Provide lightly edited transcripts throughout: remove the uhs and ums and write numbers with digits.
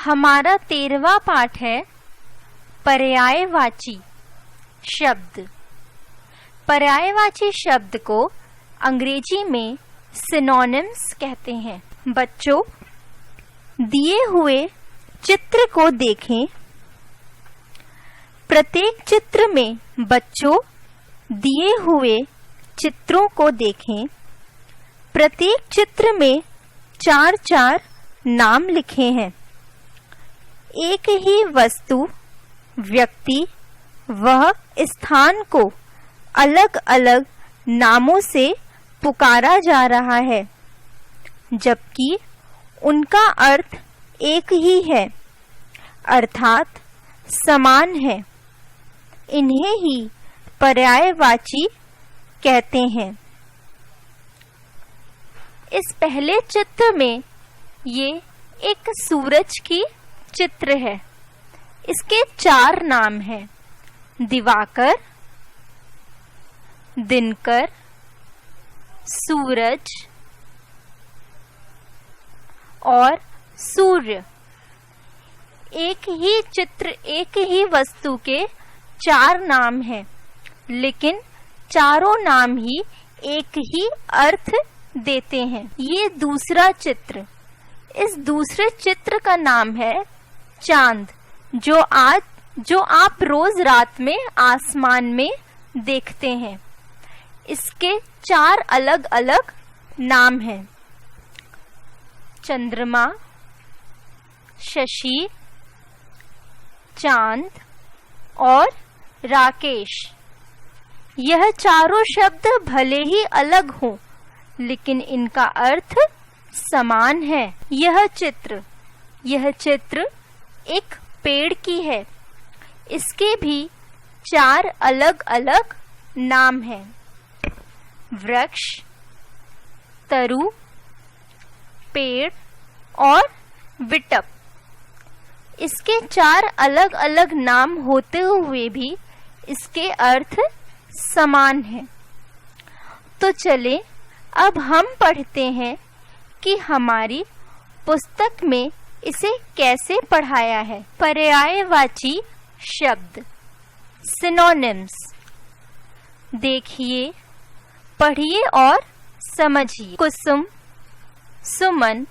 हमारा 13वां पाठ है पर्यायवाची शब्द। पर्यायवाची शब्द को अंग्रेजी में सिनोनिम्स कहते हैं। बच्चों, दिए हुए चित्र को देखें। प्रत्येक चित्र में बच्चों दिए हुए चित्रों को देखें। प्रत्येक चित्र में 4-4 नाम लिखे हैं। एक ही वस्तु, व्यक्ति, वह स्थान को अलग-अलग नामों से पुकारा जा रहा है, जबकि उनका अर्थ एक ही है, अर्थात समान है। इन्हें ही पर्यायवाची कहते हैं। इस पहले चित्र में ये एक सूरज की चित्र है। इसके 4 नाम हैं: दिवाकर, दिनकर, सूरज और सूर्य। एक ही चित्र, एक ही वस्तु के 4 नाम हैं, लेकिन चारों नाम ही एक ही अर्थ देते हैं। ये दूसरा चित्र, इस दूसरे चित्र का नाम है चांद, जो आप रोज रात में आसमान में देखते हैं। इसके 4 अलग-अलग नाम हैं: चंद्रमा, शशि, चांद और राकेश। यह चारों शब्द भले ही अलग हों, लेकिन इनका अर्थ समान है। यह चित्र एक पेड़ की है। इसके भी 4 अलग-अलग नाम हैं: वृक्ष, तरु, पेड़ और विटप। इसके 4 अलग-अलग नाम होते हुए भी इसके अर्थ समान हैं। तो चले अब हम पढ़ते हैं कि हमारी पुस्तक में इसे कैसे पढ़ाया है। पर्यायवाची शब्द, सिनोनिम्स। देखिए, पढ़िए और समझिए। कुसुम, सुमन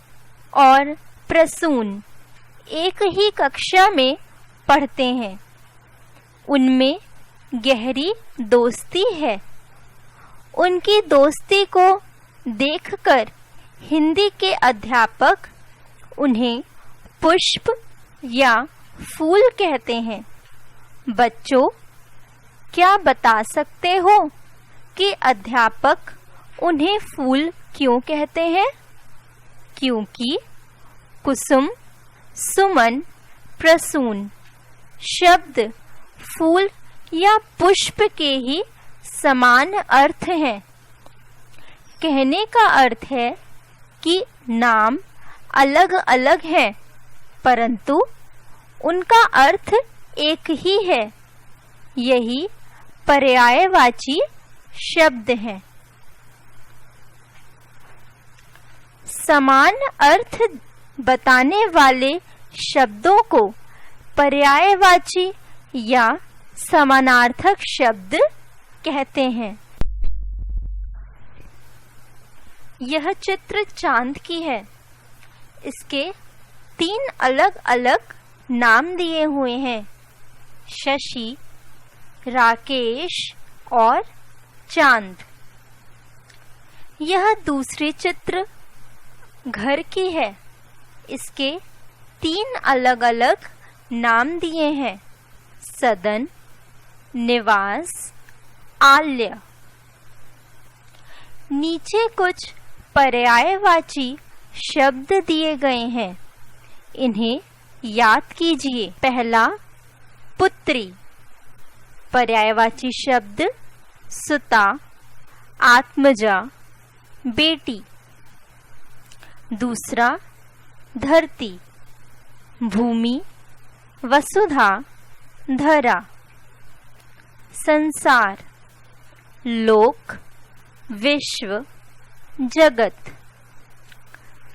और प्रसून एक ही कक्षा में पढ़ते हैं। उनमें गहरी दोस्ती है। उनकी दोस्ती को देखकर हिंदी के अध्यापक उन्हें पुष्प या फूल कहते हैं। बच्चों, क्या बता सकते हो कि अध्यापक उन्हें फूल क्यों कहते हैं? क्योंकि कुसुम, सुमन, प्रसून शब्द फूल या पुष्प के ही समान अर्थ हैं। कहने का अर्थ है कि नाम अलग-अलग हैं, परंतु उनका अर्थ एक ही है। यही पर्यायवाची शब्द हैं। समान अर्थ बताने वाले शब्दों को पर्यायवाची या समानार्थक शब्द कहते हैं। यह चित्र चांद की है। इसके 3 अलग-अलग नाम दिए हुए हैं: शशि, राकेश और चांद। यह दूसरी चित्र घर की है। इसके 3 अलग-अलग नाम दिए हैं: सदन, निवास, आल्य। नीचे कुछ पर्यायवाची शब्द दिए गए हैं। इन्हें याद कीजिए। पहला, पुत्री। पर्यायवाची शब्द सुता, आत्मजा, बेटी। दूसरा, धरती, भूमि, वसुधा, धरा। संसार, लोक, विश्व, जगत।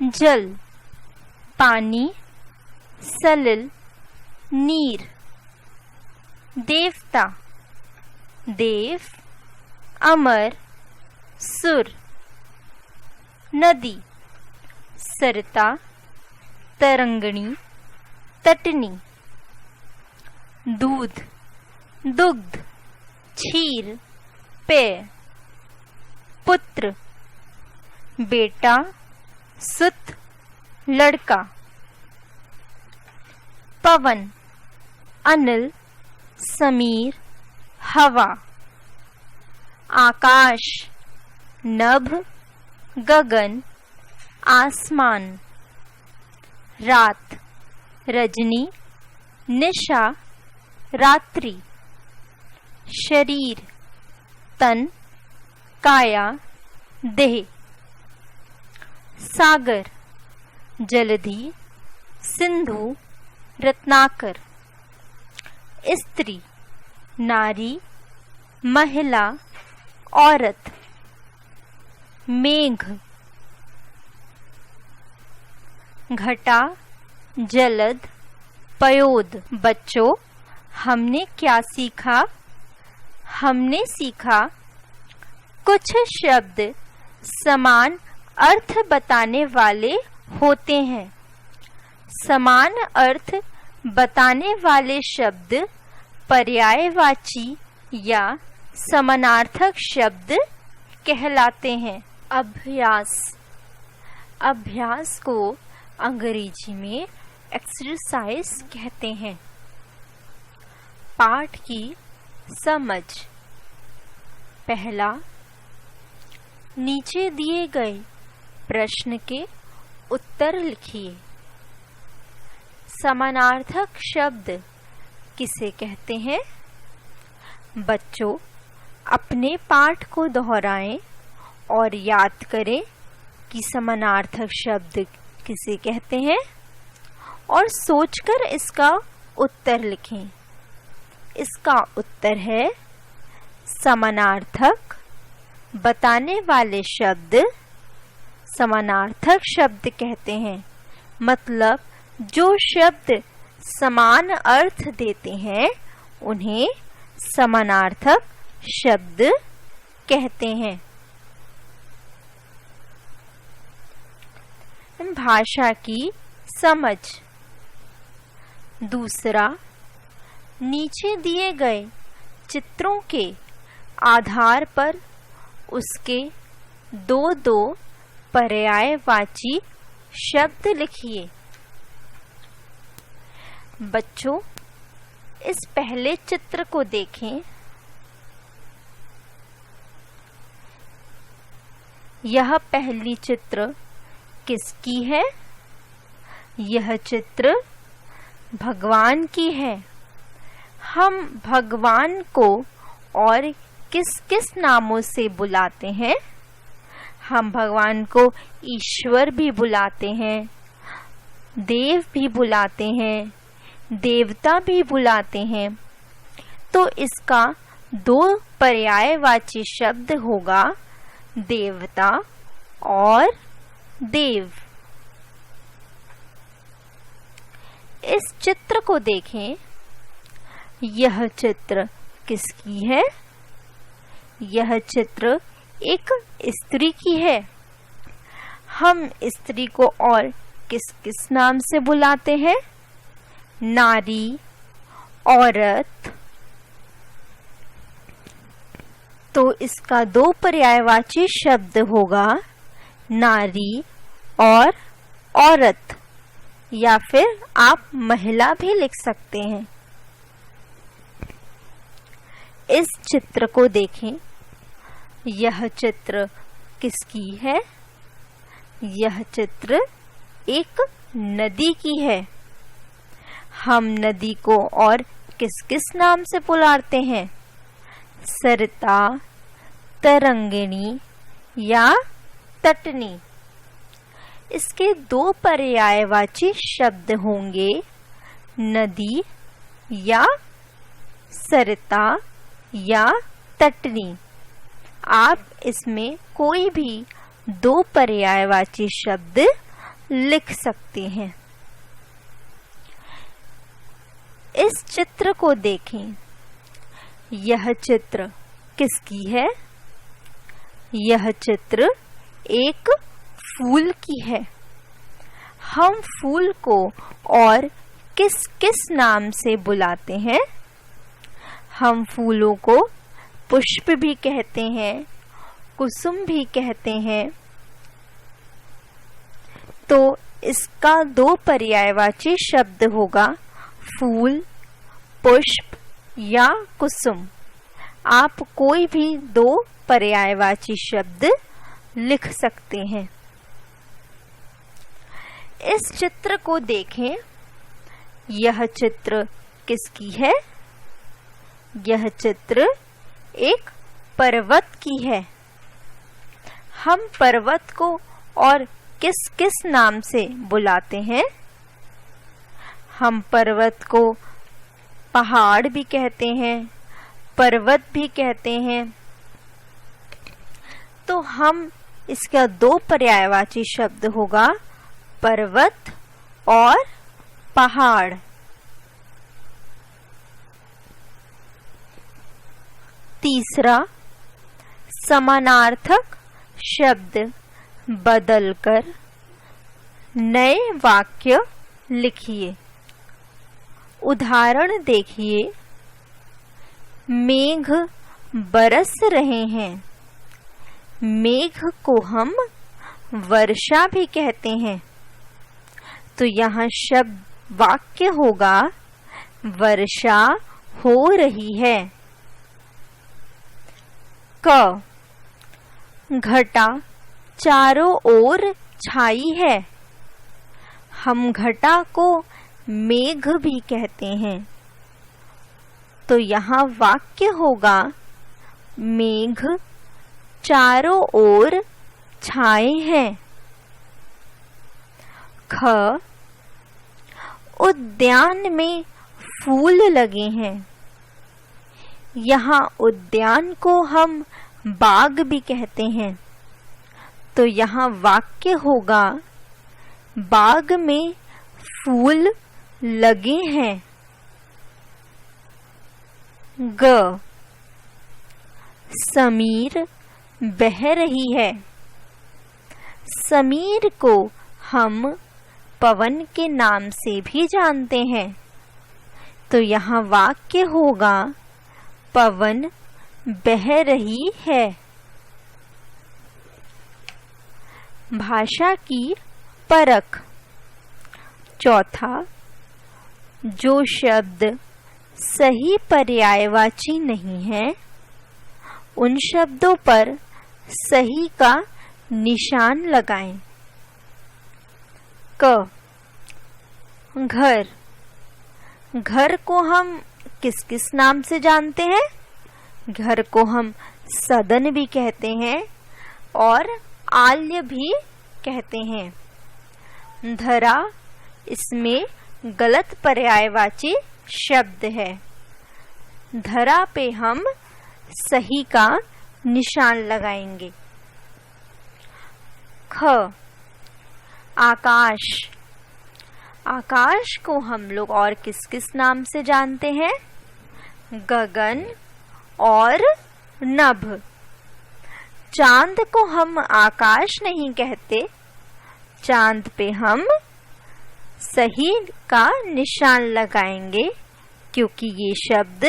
जल, पानी, सलिल नीर, देवता देव, अमर सुर, नदी सरिता, तरंगणी, तटनी, दूध दुग्ध, क्षीर, पेय, पुत्र बेटा, सुत, लड़का, पवन अनिल, समीर, हवा, आकाश नभ, गगन, आसमान, रात रजनी, निशा, रात्रि, शरीर तन, काया, देह, सागर जलधि, सिंधु, रत्नाकर, स्त्री नारी, महिला, औरत, मेघ घटा, जलद, पयोद। बच्चों, हमने क्या सीखा? हमने सीखा कुछ शब्द समान अर्थ बताने वाले होते हैं। समान अर्थ बताने वाले शब्द पर्यायवाची या समानार्थक शब्द कहलाते हैं। अभ्यास अभ्यास को अंग्रेजी में एक्सरसाइज कहते हैं। पाठ की समझ। पहला, नीचे दिए गए प्रश्न के उत्तर लिखिए। समानार्थक शब्द किसे कहते हैं? बच्चों, अपने पाठ को दोहराएं और याद करें कि समानार्थक शब्द किसे कहते हैं और सोचकर इसका उत्तर लिखें। इसका उत्तर है समानार्थक बताने वाले शब्द समानार्थक शब्द कहते हैं। मतलब जो शब्द समान अर्थ देते हैं उन्हें समानार्थक शब्द कहते हैं। भाषा की समझ। दूसरा, नीचे दिए गए चित्रों के आधार पर उसके दो पर्यायवाची शब्द लिखिए। बच्चों, इस पहले चित्र को देखें। यह पहली चित्र किसकी है? यह चित्र भगवान की है। हम भगवान को और किस किस नामों से बुलाते हैं? हम भगवान को ईश्वर भी बुलाते हैं, देव भी बुलाते हैं, देवता भी बुलाते हैं। तो इसका दो पर्यायवाची शब्द होगा देवता और देव। इस चित्र को देखें। यह चित्र किसकी है? यह चित्र एक स्त्री की है। हम स्त्री को और किस किस नाम से बुलाते हैं? नारी, औरत। तो इसका दो पर्यायवाची शब्द होगा नारी और औरत, या फिर आप महिला भी लिख सकते हैं। इस चित्र को देखें। यह चित्र किसकी है? यह चित्र एक नदी की है। हम नदी को और किस किस नाम से पुकारते हैं? सरिता, तरंगिणी या तटनी। इसके दो पर्यायवाची शब्द होंगे नदी या सरिता या तटनी। आप इसमें कोई भी दो पर्यायवाची शब्द लिख सकते हैं। इस चित्र को देखें। यह चित्र किसकी है? यह चित्र एक फूल की है। हम फूल को और किस किस नाम से बुलाते हैं? हम फूलों को पुष्प भी कहते हैं, कुसुम भी कहते हैं। तो इसका दो पर्यायवाची शब्द होगा फूल, पुष्प या कुसुम। आप कोई भी दो पर्यायवाची शब्द लिख सकते हैं। इस चित्र को देखें। यह चित्र किसकी है? यह चित्र एक पर्वत की है। हम पर्वत को और किस किस नाम से बुलाते हैं? हम पर्वत को पहाड़ भी कहते हैं, पर्वत भी कहते हैं। तो हम इसका दो पर्यायवाची शब्द होगा पर्वत और पहाड़। तीसरा, समानार्थक शब्द बदलकर नए वाक्य लिखिए। उदाहरण देखिए। मेघ बरस रहे हैं। मेघ को हम वर्षा भी कहते हैं। तो यहाँ शब्द वाक्य होगा वर्षा हो रही है। क, घटा चारों ओर छाई है। हम घटा को मेघ भी कहते हैं। तो यहाँ वाक्य होगा मेघ चारों ओर छाए हैं। ख, उद्यान में फूल लगे हैं। यहाँ उद्यान को हम बाग भी कहते हैं। तो यहाँ वाक्य होगा बाग में फूल लगे हैं। ग, समीर बह रही है। समीर को हम पवन के नाम से भी जानते हैं। तो यहाँ वाक्य होगा पवन बह रही है। भाषा की परख। चौथा, जो शब्द सही पर्यायवाची नहीं है उन शब्दों पर सही का निशान लगाएं। क, घर। घर को हम किस किस नाम से जानते हैं? घर को हम सदन भी कहते हैं और आल्य भी कहते हैं। धरा इसमें गलत पर्यायवाची शब्द है। धरा पे हम सही का निशान लगाएंगे। ख, आकाश। आकाश को हम लोग और किस किस नाम से जानते हैं? गगन और नभ। चांद को हम आकाश नहीं कहते। चांद पे हम सही का निशान लगाएंगे क्योंकि ये शब्द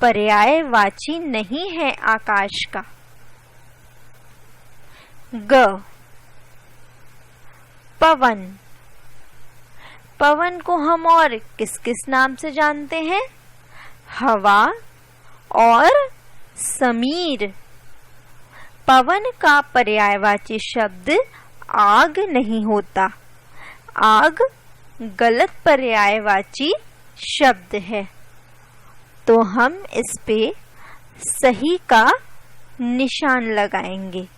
पर्यायवाची नहीं है आकाश का। ग, पवन। पवन को हम और किस किस नाम से जानते हैं? हवा और समीर। पवन का पर्यायवाची शब्द आग नहीं होता। आग गलत पर्यायवाची शब्द है। तो हम इस पे सही का निशान लगाएंगे।